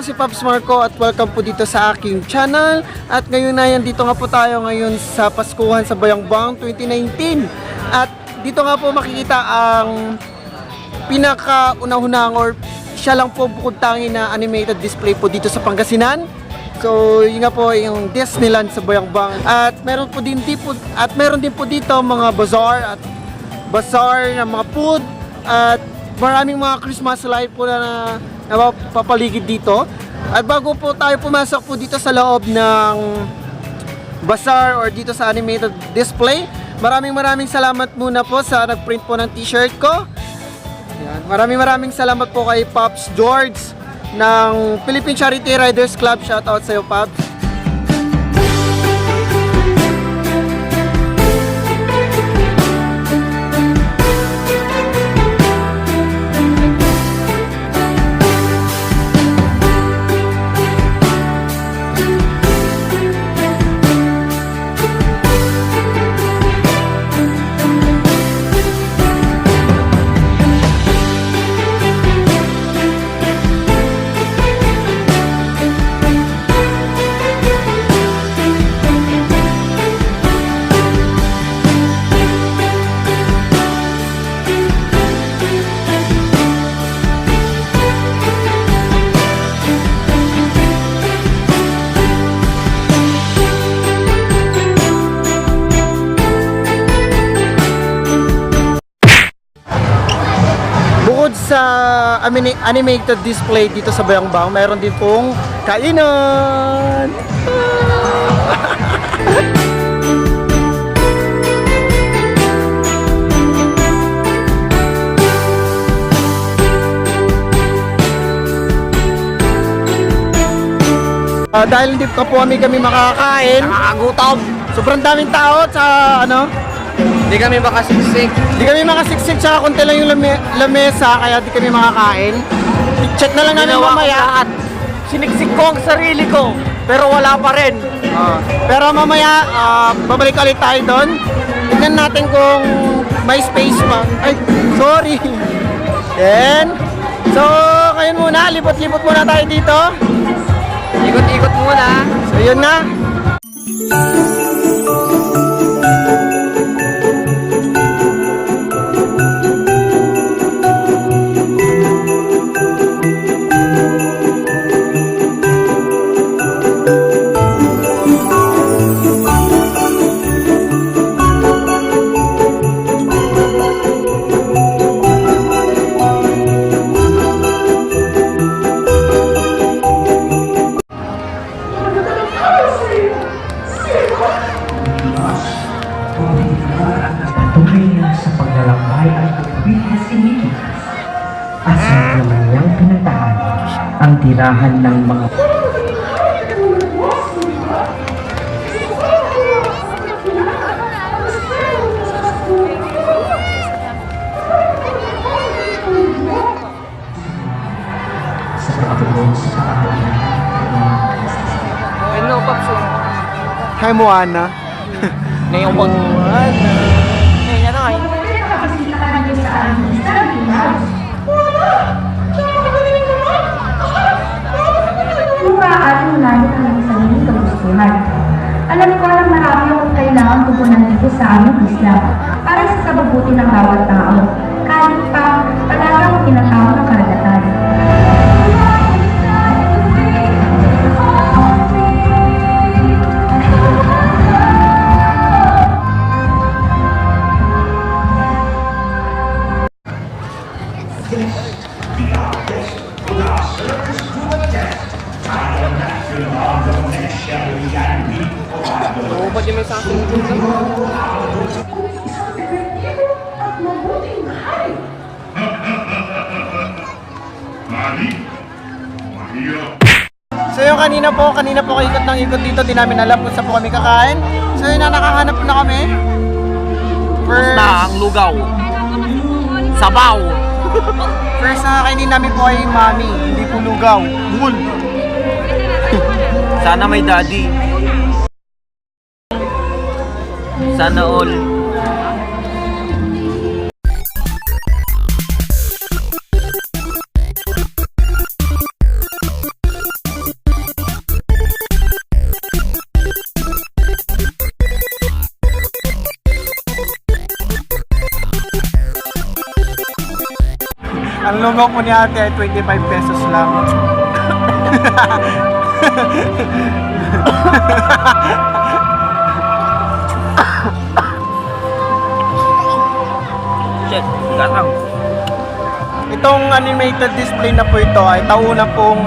si Pops Marco at welcome po dito sa aking channel. At ngayon na yan, dito nga po tayo ngayon sa Paskuhan sa Bayangbang 2019. At dito nga po makikita ang pinaka-unahunang or siya lang po bukod tangi na animated display po dito sa Pangasinan. So, yun nga po yung Disneyland sa Bayangbang. At meron din po dito mga bazaar ng mga food at maraming mga Christmas light po na papaligid dito. At bago po tayo pumasok po dito sa loob ng bazaar or dito sa animated display, maraming salamat muna po sa nagprint po ng t-shirt ko. Yan. Maraming salamat po kay Pops George ng Philippine Charity Riders Club. Shoutout sa iyo, Pops. Bukod sa animated display dito sa Bayangbang, mayroon din pong kainan. Dahil hindi pa po kami makakakain, nakakagutom. Sobrang daming tao sa Hindi kami makasiksik. Di kami makasiksik, tsaka konti lang yung lamesa, kaya di kami makakain. Check na lang namin mamaya. Siniksik ko ang sarili ko, pero wala pa rin. Pero mamaya, babalik ulit tayo doon. Tignan natin kung may space pa. Ay, sorry. Then, so, kayo muna, libot-libot muna tayo dito. Ikot-ikot muna. So, yun na. Sa paglalakbay ang pagbigas inikikas at sa naman niyang pinuntahan ang tirahan ng mga sa pagtuloy sa paalam. Ano, Pops? Hi, Moana. Ngayong Moana. Ngayon na kayo. Mura at nunanit ang sariling kagustuhan. Alam ko na marami akong kailangan tupunan dito sa aming isla para sa kabubuti ng bawat tao. Kahit pa, palagi akong tinatawag ng karagatan. Ba't yung may sa akin dito? So yung kanina po ikot ng ikot dito, di namin alam kung saan po kami kakain. So yun na, nakahanap na kami. First Na ang lugaw. Sabaw. First na kainin namin po ay mami, hindi po lugaw. Mul. Sana may daddy. Sana all. Ang lugaw po ni ate ay 25 pesos lang. Shit, gatang. Itong animated display na po ito ay tauna pong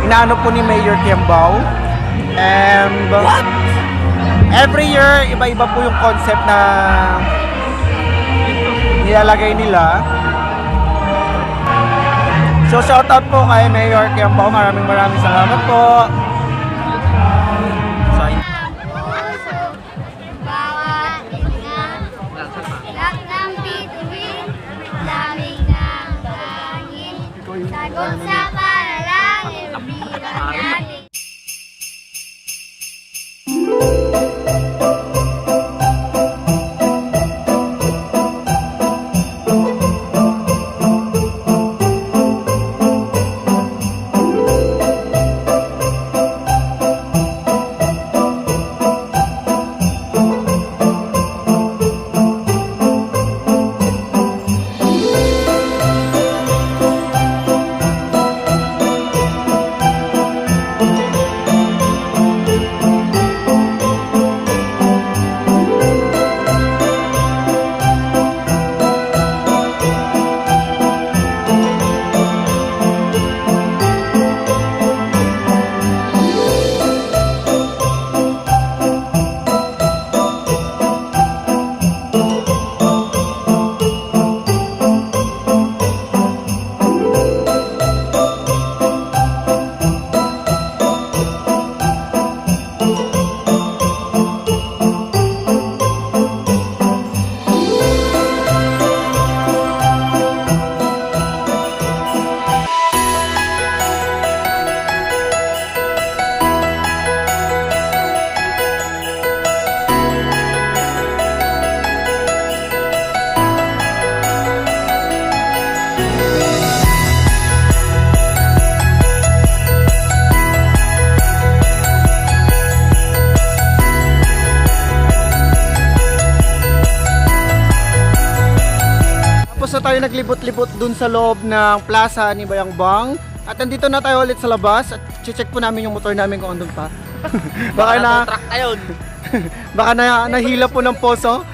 inaano po ni Mayor Kiambao. And every year, iba-iba po yung concept na nilalagay nila. So shoutout po kay Mayor Kiambao. Maraming salamat po. Bawat ingat, lahat ng bituin, daming ng langit, sagot sa panalangin, bilang natin. Tapos na tayo naglibot-libot dun sa loob ng plaza ni Bayangbang. At nandito na tayo ulit sa labas at check po namin yung motor namin kung andun pa. baka Truck ayun. baka nahila po ng poso.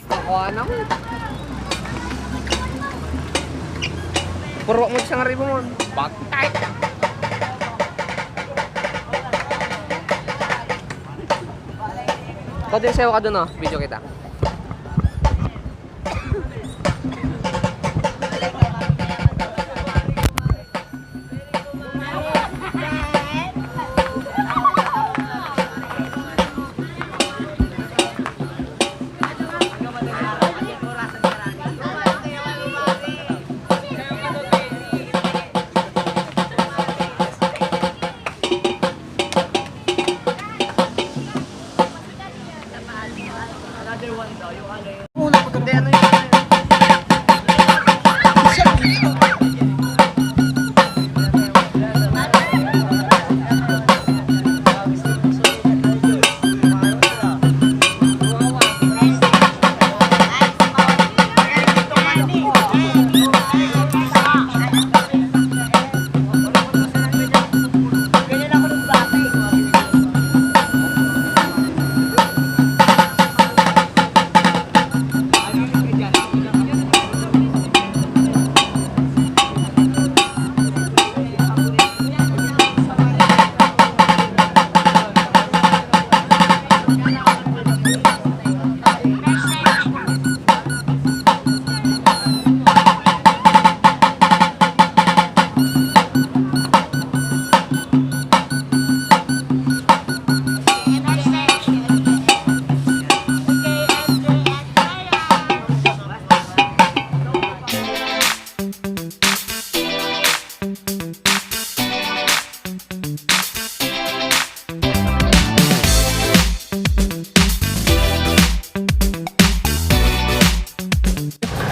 Kuha na mo. Puro mo isang ribo mo. Patay. Kodin sayo ka dun, oh. Video kita.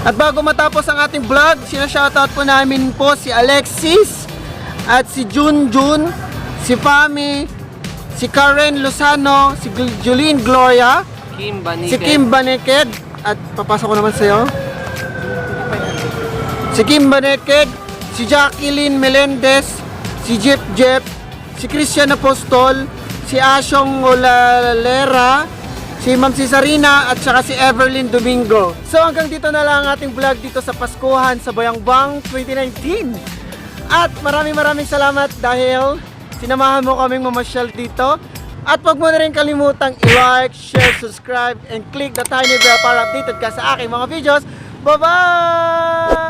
At bago matapos ang ating vlog, sinashoutout po namin po si Alexis at si Junjun, si Fami, si Karen Lozano, si Julene Gloria, si Kim Baneked, at papasok ko naman sa'yo. Si Kim Baneked, si Jacqueline Melendez, si Jeff, si Christian Apostol, si Asyong Olalera, si Ma'am Cesarina, at saka si Everlyn Domingo. So hanggang dito na lang ang ating vlog dito sa Paskuhan sa Boyangbang 2019. At maraming salamat dahil sinamahan mo kaming mamasyal dito. At huwag mo na rin kalimutang i-like, share, subscribe, and click the tiny bell para updated ka sa aking mga videos. Bye-bye!